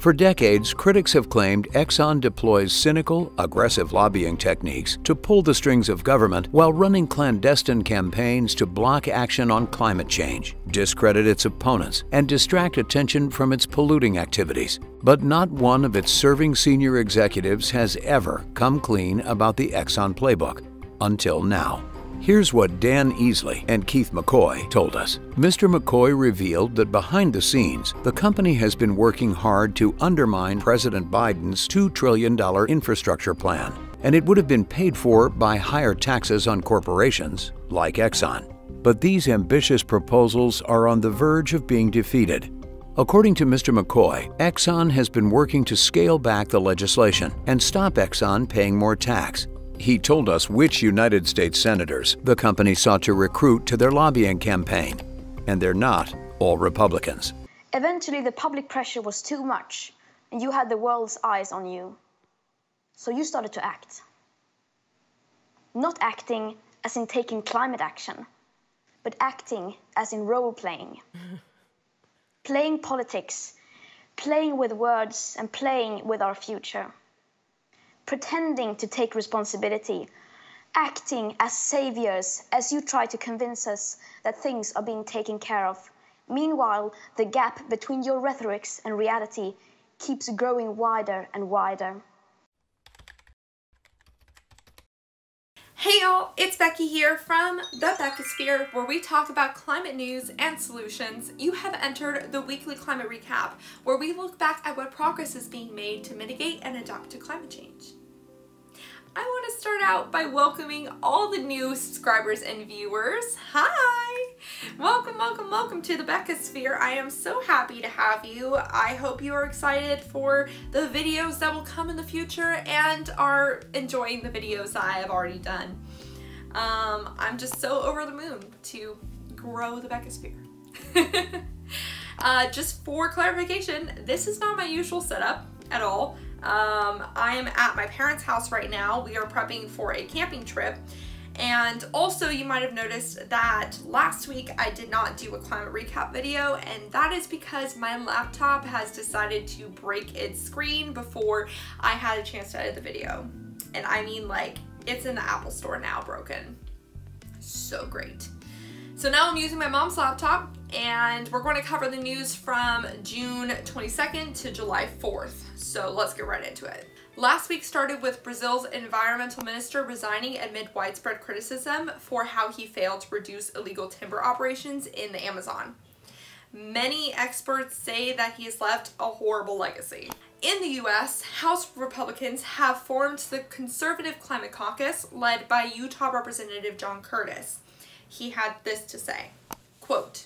For decades, critics have claimed Exxon deploys cynical, aggressive lobbying techniques to pull the strings of government while running clandestine campaigns to block action on climate change, discredit its opponents, and distract attention from its polluting activities. But not one of its serving senior executives has ever come clean about the Exxon playbook, until now. Here's what Dan Easley and Keith McCoy told us. Mr. McCoy revealed that behind the scenes, the company has been working hard to undermine President Biden's $2 trillion infrastructure plan, and it would have been paid for by higher taxes on corporations like Exxon. But these ambitious proposals are on the verge of being defeated. According to Mr. McCoy, Exxon has been working to scale back the legislation and stop Exxon paying more tax. He told us which United States senators the company sought to recruit to their lobbying campaign, and they're not all Republicans. Eventually, the public pressure was too much, and you had the world's eyes on you. So you started to act. Not acting as in taking climate action, but acting as in role-playing. Playing politics, playing with words, and playing with our future. Pretending to take responsibility, acting as saviors as you try to convince us that things are being taken care of. Meanwhile, the gap between your rhetorics and reality keeps growing wider and wider. Hey y'all, it's Becky here from The Beckisphere, where we talk about climate news and solutions. You have entered the weekly climate recap, where we look back at what progress is being made to mitigate and adapt to climate change. I want to start out by welcoming all the new subscribers and viewers. Hi! Welcome, welcome, welcome to the Beckisphere. I am so happy to have you. I hope you are excited for the videos that will come in the future and are enjoying the videos that I have already done. I'm just so over the moon to grow the Beckisphere. Just for clarification, this is not my usual setup at all. I am at my parents' house right now. We are prepping for a camping trip. And also you might have noticed that last week I did not do a climate recap video, and that is because my laptop has decided to break its screen before I had a chance to edit the video. And I mean, like, it's in the Apple store now broken. So great. So now I'm using my mom's laptop, and we're going to cover the news from June 22nd to July 4th. So let's get right into it. Last week started with Brazil's environmental minister resigning amid widespread criticism for how he failed to reduce illegal timber operations in the Amazon. Many experts say that he has left a horrible legacy. In the US, House Republicans have formed the Conservative Climate Caucus, led by Utah Representative John Curtis. He had this to say, quote,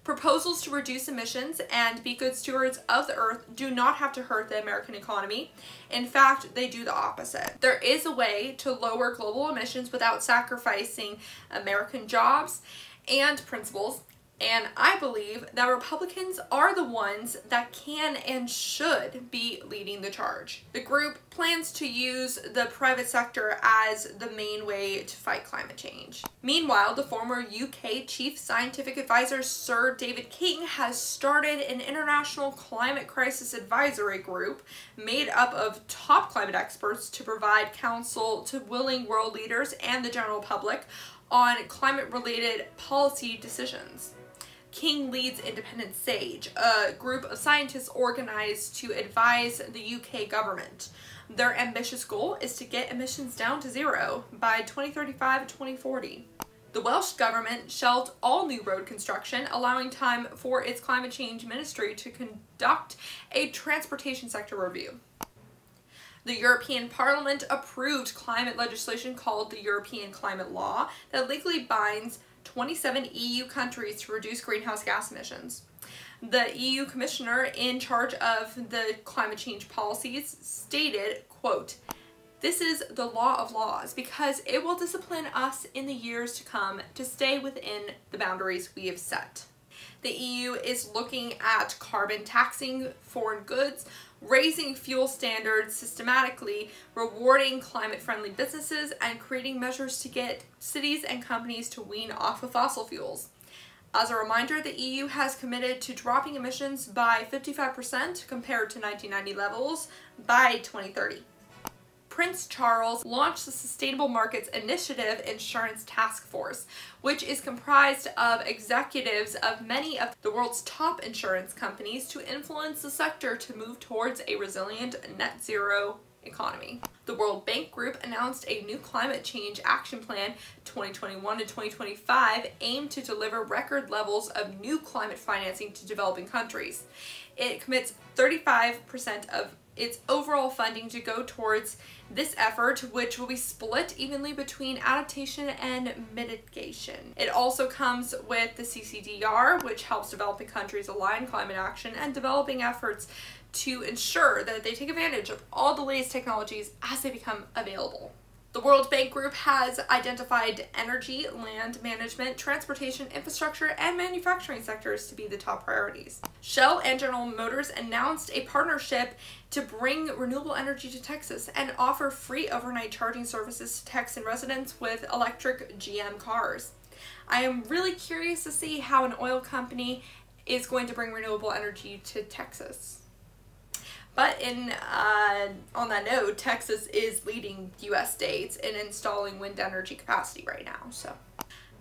"Proposals to reduce emissions and be good stewards of the earth do not have to hurt the American economy. In fact, they do the opposite. There is a way to lower global emissions without sacrificing American jobs and principles, and I believe that Republicans are the ones that can and should be leading the charge." The group plans to use the private sector as the main way to fight climate change. Meanwhile, the former UK Chief Scientific Advisor Sir David King has started an international climate crisis advisory group made up of top climate experts to provide counsel to willing world leaders and the general public on climate-related policy decisions. King leads Independent SAGE, a group of scientists organized to advise the UK government. Their ambitious goal is to get emissions down to zero by 2035-2040. The Welsh government shelved all new road construction, allowing time for its climate change ministry to conduct a transportation sector review. The European Parliament approved climate legislation called the European Climate Law that legally binds 27 EU countries to reduce greenhouse gas emissions. The EU commissioner in charge of the climate change policies stated, quote, "This is the law of laws because it will discipline us in the years to come to stay within the boundaries we have set." The EU is looking at carbon taxing foreign goods, raising fuel standards systematically, rewarding climate-friendly businesses, and creating measures to get cities and companies to wean off of fossil fuels. As a reminder, the EU has committed to dropping emissions by 55% compared to 1990 levels by 2030. Prince Charles launched the Sustainable Markets Initiative Insurance Task Force, which is comprised of executives of many of the world's top insurance companies to influence the sector to move towards a resilient net zero economy. The World Bank Group announced a new climate change action plan 2021 to 2025 aimed to deliver record levels of new climate financing to developing countries. It commits 35% of its overall funding to go towards this effort, which will be split evenly between adaptation and mitigation. It also comes with the CCDR, which helps developing countries align climate action and developing efforts to ensure that they take advantage of all the latest technologies as they become available. The World Bank Group has identified energy, land management, transportation, infrastructure, and manufacturing sectors to be the top priorities. Shell and General Motors announced a partnership to bring renewable energy to Texas and offer free overnight charging services to Texan residents with electric GM cars. I am really curious to see how an oil company is going to bring renewable energy to Texas. But on that note, Texas is leading U.S. states in installing wind energy capacity right now. So,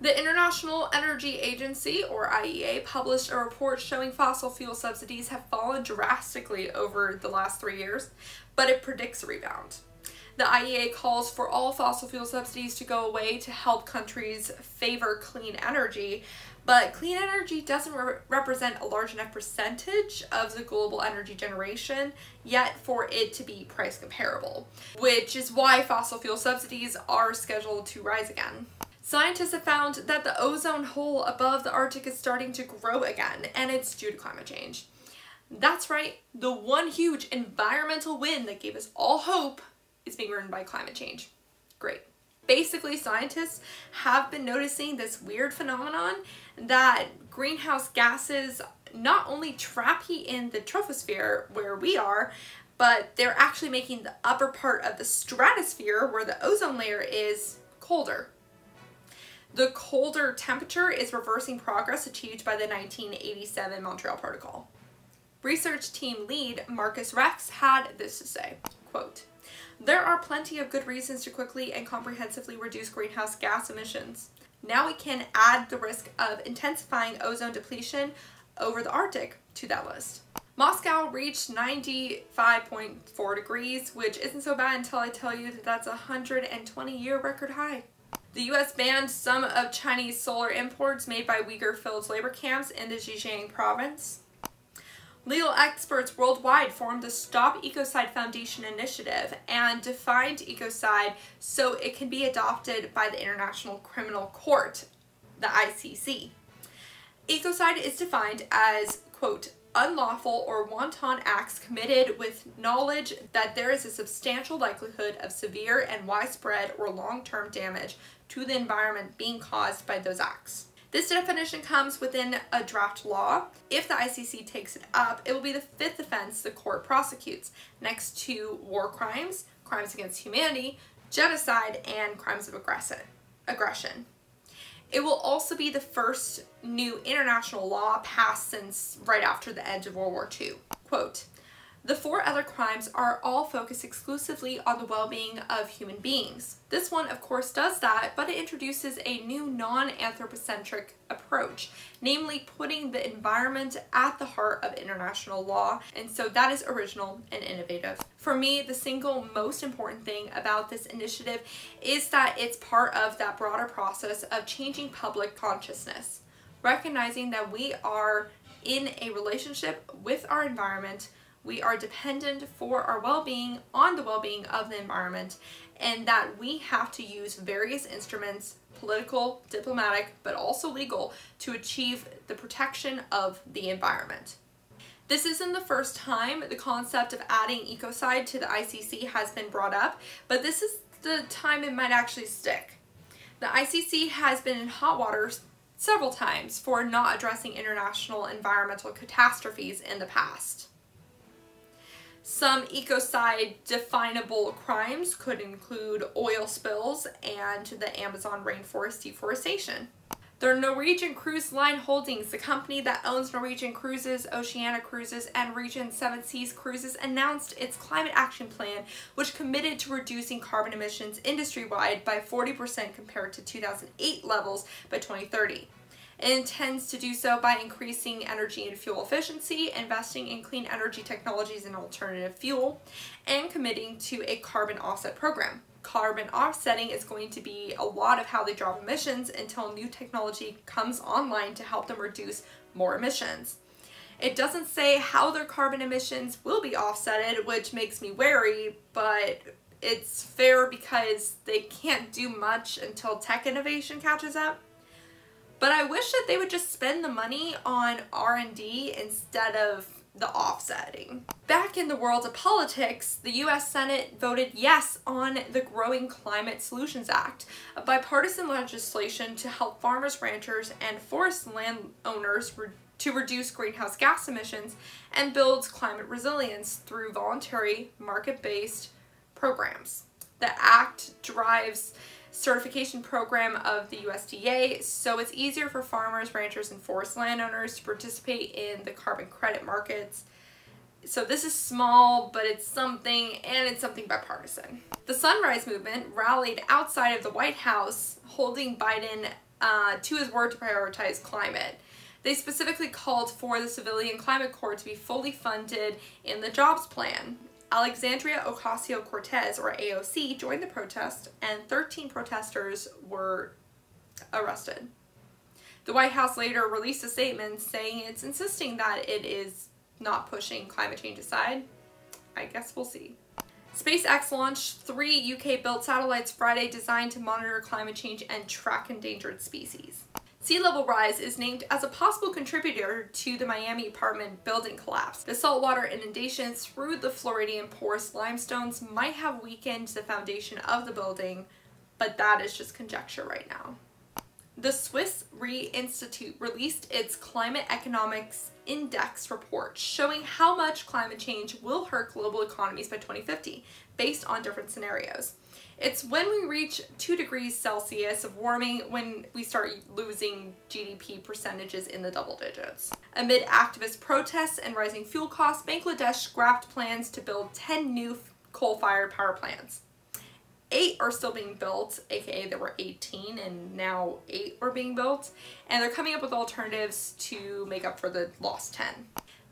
the International Energy Agency, or IEA, published a report showing fossil fuel subsidies have fallen drastically over the last 3 years, but it predicts a rebound. The IEA calls for all fossil fuel subsidies to go away to help countries favor clean energy, but clean energy doesn't represent a large enough percentage of the global energy generation yet for it to be price comparable, which is why fossil fuel subsidies are scheduled to rise again. Scientists have found that the ozone hole above the Arctic is starting to grow again, and it's due to climate change. That's right, the one huge environmental win that gave us all hope is being ruined by climate change. Great. Basically, scientists have been noticing this weird phenomenon that greenhouse gases not only trap heat in the troposphere where we are, but they're actually making the upper part of the stratosphere, where the ozone layer is, colder. The colder temperature is reversing progress achieved by the 1987 Montreal Protocol. Research team lead Marcus Rex had this to say, quote, "There are plenty of good reasons to quickly and comprehensively reduce greenhouse gas emissions. Now we can add the risk of intensifying ozone depletion over the Arctic to that list." Moscow reached 95.4 degrees, which isn't so bad until I tell you that that's a 120-year record high. The U.S. banned some of Chinese solar imports made by Uyghur-filled labor camps in the Zhejiang province. Legal experts worldwide formed the Stop Ecocide Foundation initiative and defined ecocide so it can be adopted by the International Criminal Court, the ICC. Ecocide is defined as, quote, "unlawful or wanton acts committed with knowledge that there is a substantial likelihood of severe and widespread or long-term damage to the environment being caused by those acts." This definition comes within a draft law. If the ICC takes it up, it will be the 5th offense the court prosecutes, next to war crimes, crimes against humanity, genocide, and crimes of aggression. It will also be the first new international law passed since right after the end of World War II. Quote, "The 4 other crimes are all focused exclusively on the well-being of human beings. This one, of course, does that, but it introduces a new non-anthropocentric approach, namely putting the environment at the heart of international law, and so that is original and innovative." For me, the single most important thing about this initiative is that it's part of that broader process of changing public consciousness, recognizing that we are in a relationship with our environment. We are dependent for our well-being on the well-being of the environment, and that we have to use various instruments, political, diplomatic, but also legal, to achieve the protection of the environment. This isn't the first time the concept of adding ecocide to the ICC has been brought up, but this is the time it might actually stick. The ICC has been in hot water several times for not addressing international environmental catastrophes in the past. Some ecocide definable crimes could include oil spills and the Amazon rainforest deforestation. The Norwegian Cruise Line Holdings, the company that owns Norwegian Cruises, Oceania Cruises, and Regent Seven Seas Cruises, announced its climate action plan, which committed to reducing carbon emissions industry-wide by 40% compared to 2008 levels by 2030. It intends to do so by increasing energy and fuel efficiency, investing in clean energy technologies and alternative fuel, and committing to a carbon offset program. Carbon offsetting is going to be a lot of how they drop emissions until new technology comes online to help them reduce more emissions. It doesn't say how their carbon emissions will be offsetted, which makes me wary, but it's fair because they can't do much until tech innovation catches up. But I wish that they would just spend the money on R&D instead of the offsetting. Back in the world of politics, the US Senate voted yes on the Growing Climate Solutions Act, a bipartisan legislation to help farmers, ranchers, and forest landowners to reduce greenhouse gas emissions and builds climate resilience through voluntary, market-based programs. The act drives certification program of the USDA, so it's easier for farmers, ranchers, and forest landowners to participate in the carbon credit markets. So this is small, but it's something, and it's something bipartisan. The Sunrise Movement rallied outside of the White House, holding Biden to his word to prioritize climate. They specifically called for the Civilian Climate Corps to be fully funded in the jobs plan. Alexandria Ocasio-Cortez, or AOC, joined the protest, and 13 protesters were arrested. The White House later released a statement saying it's insisting that it is not pushing climate change aside. I guess we'll see. SpaceX launched 3 UK-built satellites Friday designed to monitor climate change and track endangered species. Sea level rise is named as a possible contributor to the Miami apartment building collapse. The saltwater inundations through the Floridian porous limestones might have weakened the foundation of the building, but that is just conjecture right now. The Swiss Re Institute released its Climate Economics Index report showing how much climate change will hurt global economies by 2050, based on different scenarios. It's when we reach 2 degrees Celsius of warming when we start losing GDP percentages in the double digits. Amid activist protests and rising fuel costs, Bangladesh scrapped plans to build 10 new coal-fired power plants. 8 are still being built, aka there were 18 and now 8 are being built, and they're coming up with alternatives to make up for the lost 10.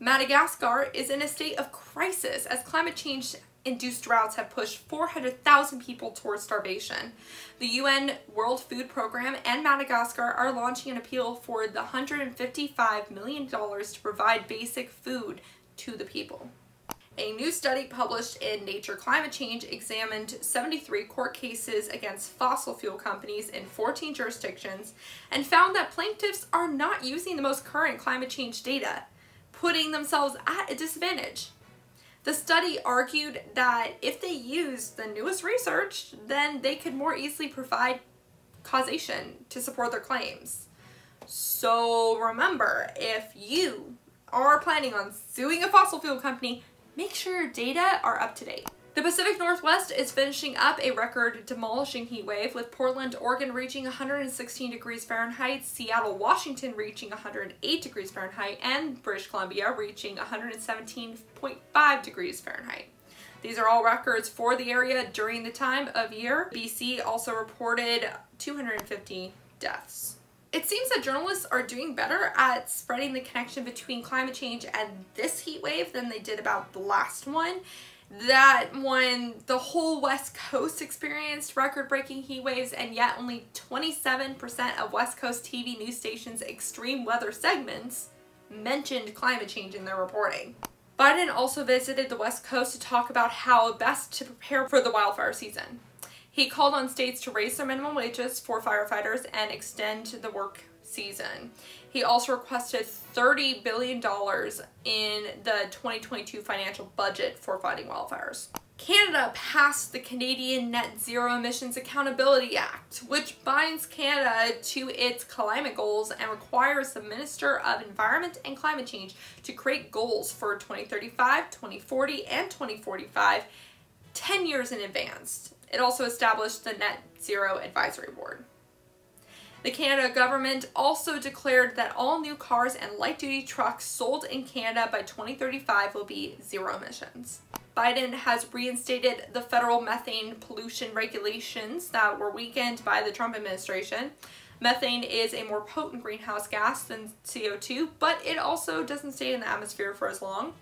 Madagascar is in a state of crisis as climate change induced droughts have pushed 400,000 people towards starvation. The UN World Food Program and Madagascar are launching an appeal for the $155 million to provide basic food to the people. A new study published in Nature Climate Change examined 73 court cases against fossil fuel companies in 14 jurisdictions and found that plaintiffs are not using the most current climate change data, putting themselves at a disadvantage. The study argued that if they used the newest research, then they could more easily provide causation to support their claims. So remember, if you are planning on suing a fossil fuel company, make sure your data are up to date. The Pacific Northwest is finishing up a record demolishing heat wave, with Portland, Oregon reaching 116 degrees Fahrenheit, Seattle, Washington reaching 108 degrees Fahrenheit, and British Columbia reaching 117.5 degrees Fahrenheit. These are all records for the area during the time of year. BC also reported 250 deaths. It seems that journalists are doing better at spreading the connection between climate change and this heat wave than they did about the last one. That one, the whole West Coast experienced record-breaking heat waves, and yet only 27% of West Coast TV news stations' extreme weather segments mentioned climate change in their reporting. Biden also visited the West Coast to talk about how best to prepare for the wildfire season. He called on states to raise their minimum wages for firefighters and extend the work season. He also requested $30 billion in the 2022 financial budget for fighting wildfires. Canada passed the Canadian Net Zero Emissions Accountability Act, which binds Canada to its climate goals and requires the Minister of Environment and Climate Change to create goals for 2035, 2040, and 2045, 10 years in advance. It also established the Net Zero Advisory Board. The Canada government also declared that all new cars and light-duty trucks sold in Canada by 2035 will be zero emissions. Biden has reinstated the federal methane pollution regulations that were weakened by the Trump administration. Methane is a more potent greenhouse gas than CO2, but it also doesn't stay in the atmosphere for as long.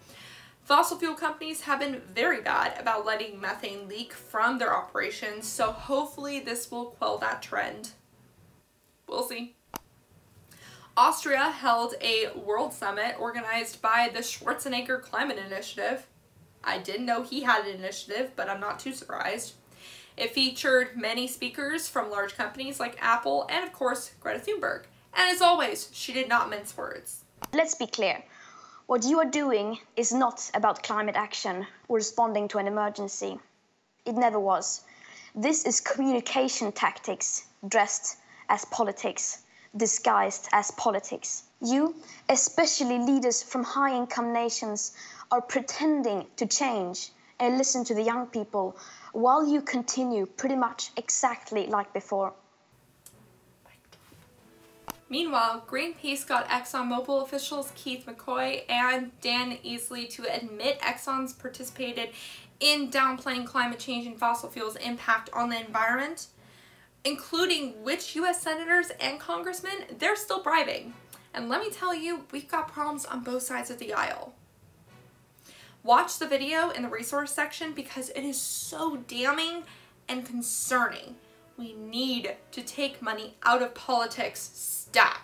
Fossil fuel companies have been very bad about letting methane leak from their operations, so hopefully this will quell that trend. We'll see. Austria held a world summit organized by the Schwarzenegger Climate Initiative. I didn't know he had an initiative, but I'm not too surprised. It featured many speakers from large companies like Apple and, of course, Greta Thunberg. And as always, she did not mince words. Let's be clear. What you are doing is not about climate action or responding to an emergency. It never was. This is communication tactics dressed as politics, disguised as politics. You, especially leaders from high-income nations, are pretending to change and listen to the young people while you continue pretty much exactly like before. Meanwhile, Greenpeace got ExxonMobil officials Keith McCoy and Dan Easley to admit Exxon's participated in downplaying climate change and fossil fuels' impact on the environment, including which U.S. senators and congressmen they're still bribing. And let me tell you, we've got problems on both sides of the aisle. Watch the video in the resource section because it is so damning and concerning. We need to take money out of politics stat.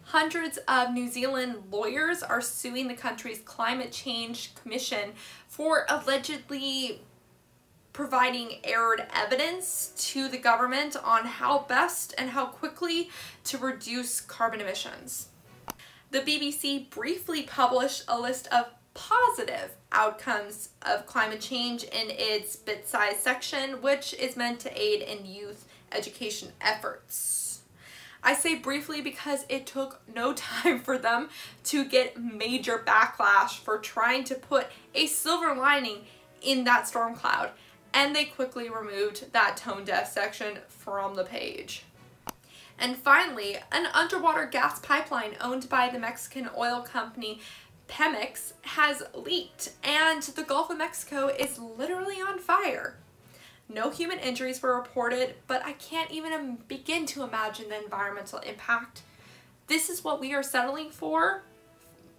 Hundreds of New Zealand lawyers are suing the country's Climate Change Commission for allegedly providing errored evidence to the government on how best and how quickly to reduce carbon emissions. The BBC briefly published a list of positive outcomes of climate change in its bit-sized section, which is meant to aid in youth education efforts. I say briefly because it took no time for them to get major backlash for trying to put a silver lining in that storm cloud, and they quickly removed that tone-deaf section from the page. And finally, an underwater gas pipeline owned by the Mexican oil company Pemex has leaked, and the Gulf of Mexico is literally on fire. No human injuries were reported, but I can't even begin to imagine the environmental impact. This is what we are settling for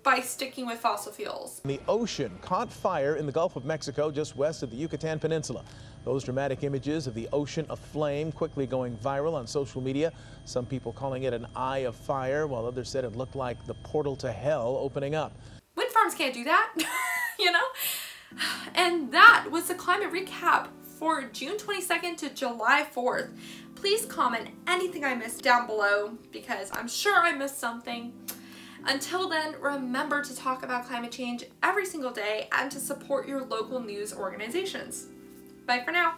by sticking with fossil fuels. The ocean caught fire in the Gulf of Mexico just west of the Yucatan Peninsula. Those dramatic images of the ocean aflame quickly going viral on social media. Some people calling it an eye of fire, while others said it looked like the portal to hell opening up. Wind farms can't do that, you know? And that was the climate recap for June 22nd to July 4th. Please comment anything I missed down below because I'm sure I missed something. Until then, remember to talk about climate change every single day and to support your local news organizations. Bye for now.